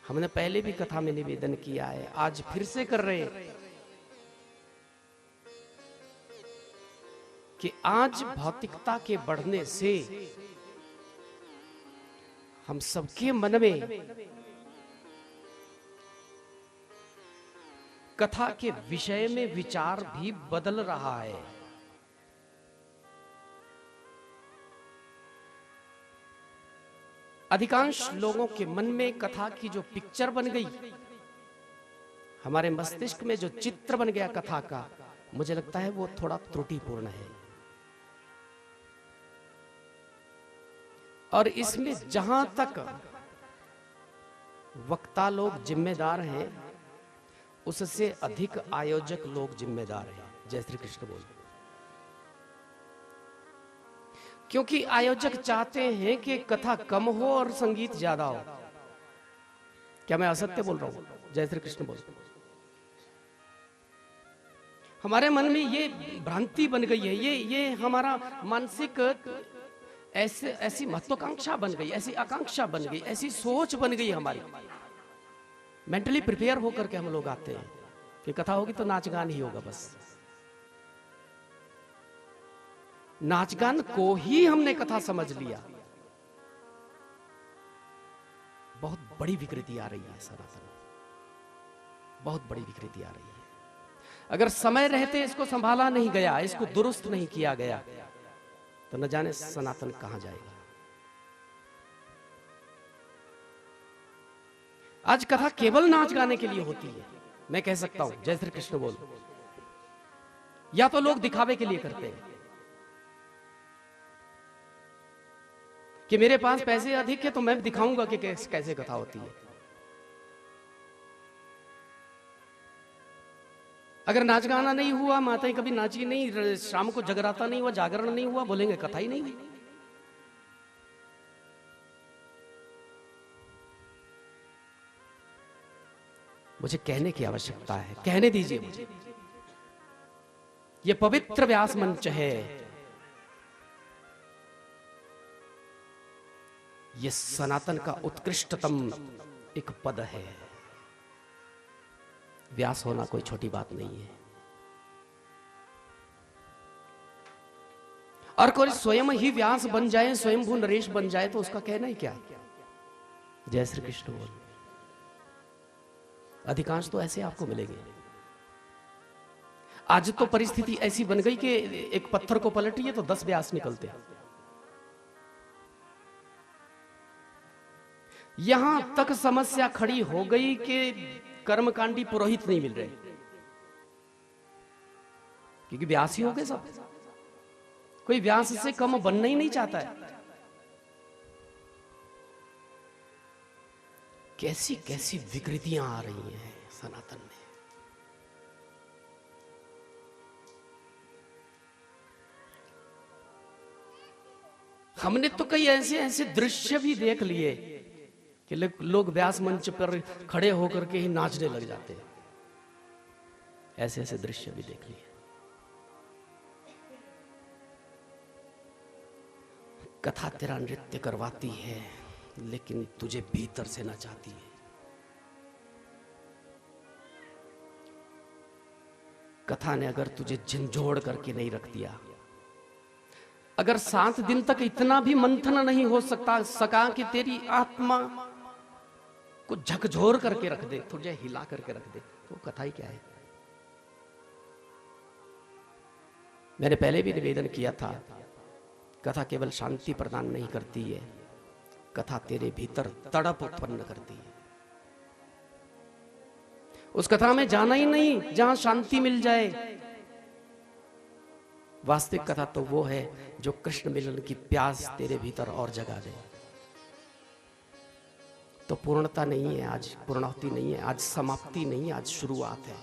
हमने पहले भी कथा में निवेदन किया है, आज फिर से कर रहे हैं कि आज भौतिकता के बढ़ने से हम सबके मन में कथा के विषय में विचार भी बदल रहा है। अधिकांश लोगों के मन में कथा की जो पिक्चर बन गई, हमारे मस्तिष्क में जो चित्र बन गया कथा का, मुझे लगता है वो थोड़ा त्रुटिपूर्ण है। और इसमें जहां तक वक्ता लोग जिम्मेदार हैं, उससे अधिक आयोजक लोग जिम्मेदार हैं। जय श्री कृष्ण बोल। क्योंकि आयोजक चाहते हैं कि कथा कम हो और संगीत ज्यादा हो। क्या मैं असत्य बोल रहा हूं? जय श्री कृष्ण बोल। हमारे मन में ये भ्रांति बन गई है, ये हमारा मानसिक ऐसी महत्वाकांक्षा बन गई, ऐसी आकांक्षा बन गई, ऐसी सोच बन गई हमारी। मेंटली प्रिपेयर होकर के हम लोग आते हैं कि कथा होगी तो नाच गान ही होगा। बस नाच गान को ही हमने कथा समझ लिया। बहुत बड़ी विकृति आ रही है सनातन में, बहुत बड़ी विकृति आ रही है। अगर समय रहते इसको संभाला नहीं गया, इसको दुरुस्त नहीं किया गया, तो न जाने सनातन कहां जाएगा। आज कथा केवल नाच गाने के लिए होती है, मैं कह सकता हूं। जय श्री कृष्ण बोल। या तो लोग दिखावे के लिए करते हैं कि मेरे पास पैसे अधिक है तो मैं दिखाऊंगा कि कैसे कथा होती है। अगर नाच गाना नहीं हुआ, माताएं कभी नाची नहीं, शाम को जगराता नहीं हुआ, जागरण नहीं हुआ, बोलेंगे कथा ही नहीं हुई। मुझे कहने की आवश्यकता है, कहने दीजिए मुझे। ये पवित्र व्यास मंच है, ये सनातन का उत्कृष्टतम एक पद है। व्यास होना कोई छोटी बात नहीं है। और कोई स्वयं ही व्यास बन जाए, स्वयंभू नरेश बन जाए, तो उसका कहना ही क्या। जय श्री कृष्ण बोल। अधिकांश तो ऐसे आपको मिलेंगे। आज तो परिस्थिति ऐसी बन गई कि एक पत्थर को पलटिए तो 10 व्यास निकलते हैं। यहां तक समस्या खड़ी हो गई कि कर्मकांडी पुरोहित नहीं मिल रहे, क्योंकि व्यास ही हो गए सब। कोई व्यास से कम बनना ही नहीं चाहता है। कैसी कैसी विकृतियां आ रही हैं सनातन में। हमने तो कई ऐसे ऐसे दृश्य भी देख लिए कि लोग व्यास मंच पर खड़े होकर के ही नाचने लग जाते हैं। ऐसे ऐसे दृश्य भी देख लिए। कथा तेरा नृत्य करवाती है, लेकिन तुझे भीतर से नचाती है। कथा ने अगर तुझे झंझोड़ करके नहीं रख दिया, अगर 7 दिन तक इतना भी मंथन नहीं हो सका कि तेरी आत्मा को झकझोर करके रख दे, तुझे हिला करके रख दे, तो कथा ही क्या है। मैंने पहले भी निवेदन किया था, कथा केवल शांति प्रदान नहीं करती है, कथा तेरे भीतर तड़प उत्पन्न करती है। उस कथा में जाना ही नहीं जहां शांति मिल जाए। वास्तविक कथा तो वो है जो कृष्ण मिलन की प्यास तेरे भीतर और जगा दे। तो पूर्णता नहीं है आज, पूर्णाहुति नहीं है आज, समाप्ति नहीं है आज, शुरुआत है।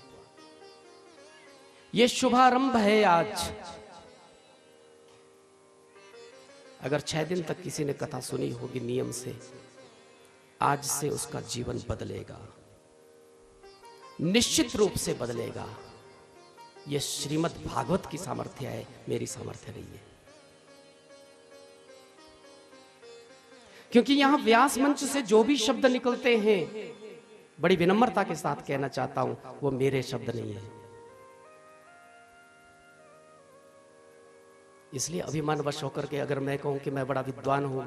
ये शुभारंभ है आज। अगर 6 दिन तक किसी ने कथा सुनी होगी नियम से, आज से उसका जीवन बदलेगा, निश्चित रूप से बदलेगा। यह श्रीमद् भागवत की सामर्थ्य है, मेरी सामर्थ्य नहीं है। क्योंकि यहां व्यास मंच से जो भी शब्द निकलते हैं बड़ी विनम्रता के साथ कहना चाहता हूं, वो मेरे शब्द नहीं है। इसलिए अभिमानवश होकर के अगर मैं कहूं कि मैं बड़ा विद्वान हूं,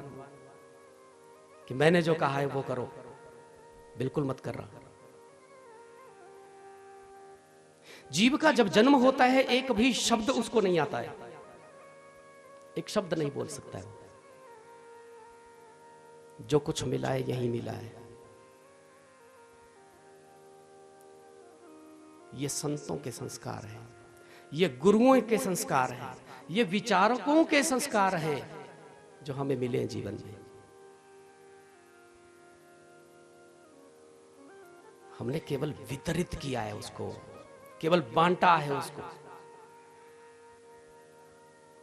कि मैंने जो कहा है वो करो, बिल्कुल मत कर रहा। जीव का जब जन्म होता है एक भी शब्द उसको नहीं आता है, एक शब्द नहीं बोल सकता है। जो कुछ मिला है यही मिला है। ये संतों के संस्कार हैं, ये गुरुओं के संस्कार हैं, ये विचारकों के संस्कार हैं जो हमें मिले जीवन में। हमने केवल वितरित किया है उसको, केवल बांटा है उसको।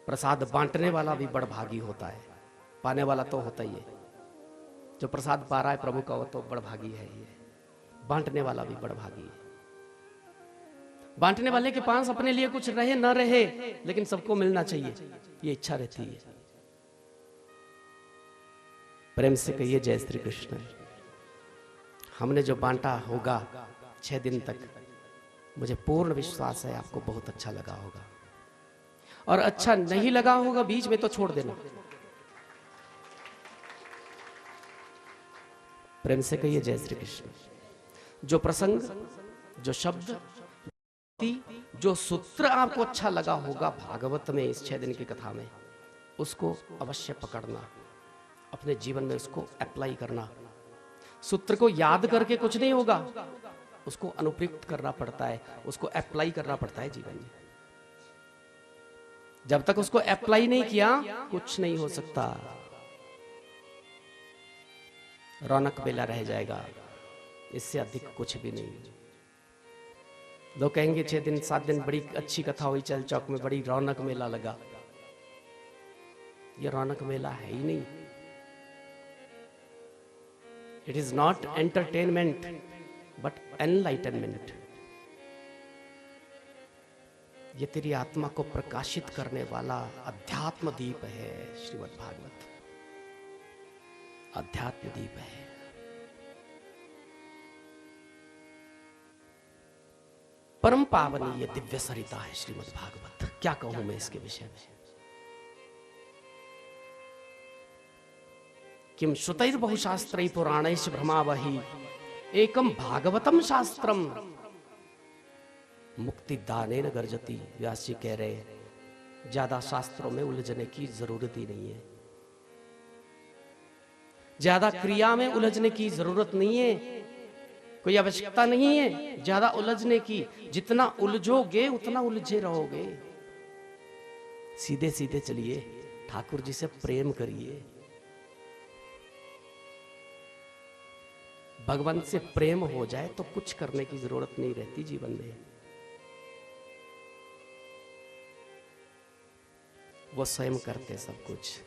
प्रसाद बांटने वाला भी बड़भागी होता है, पाने वाला तो होता ही है। जो प्रसाद पा रहा है प्रभु का वो तो बड़भागी है। ये बांटने वाला भी बड़भागी है। बांटने वाले के पास अपने लिए कुछ रहे ना रहे, लेकिन सबको मिलना चाहिए, ये इच्छा रहती है। प्रेम से कहिए जय श्री कृष्ण। हमने जो बांटा होगा 6 दिन तक, मुझे पूर्ण विश्वास है आपको बहुत अच्छा लगा होगा, और अच्छा नहीं लगा होगा बीच में तो छोड़ देना। प्रेम से कहिए जय श्री कृष्ण। जो प्रसंग, जो शब्द, जो सूत्र आपको अच्छा लगा होगा भागवत में इस 6 दिन की कथा में, उसको अवश्य पकड़ना, अपने जीवन में उसको अप्लाई करना। सूत्र को याद करके कुछ नहीं होगा, उसको अनुप्रयुक्त करना पड़ता है, उसको अप्लाई करना पड़ता है जीवन में। जब तक उसको अप्लाई नहीं किया कुछ नहीं हो सकता, रौनक मेला रह जाएगा, इससे अधिक कुछ भी नहीं। लोग कहेंगे 6 दिन 7 दिन बड़ी अच्छी कथा हुई, चल चौक में बड़ी रौनक मेला लगा। ये रौनक मेला है ही नहीं। It is not entertainment but enlightenment. ये तेरी आत्मा को प्रकाशित करने वाला अध्यात्म दीप है। श्रीमद् भागवत अध्यात्म दीप है। परम पावनी ये दिव्य सरिता है श्रीमद् भागवत। क्या कहूं मैं इसके विषय में। किम श्रुतैर बहुशास्त्रैः पुराणैश्च भ्रमावहि एकम भागवतम शास्त्रम मुक्ति दानेन गर्जति। व्यास जी कह रहे ज्यादा शास्त्रों में उलझने की जरूरत ही नहीं है, ज्यादा क्रिया में उलझने की जरूरत नहीं है, कोई आवश्यकता नहीं है ज्यादा उलझने की। जितना उलझोगे उतना उलझे रहोगे। सीधे सीधे चलिए, ठाकुर जी से प्रेम करिए। भगवान से प्रेम हो जाए तो कुछ करने की जरूरत नहीं रहती जीवन में। वो स्वयं करते सब कुछ।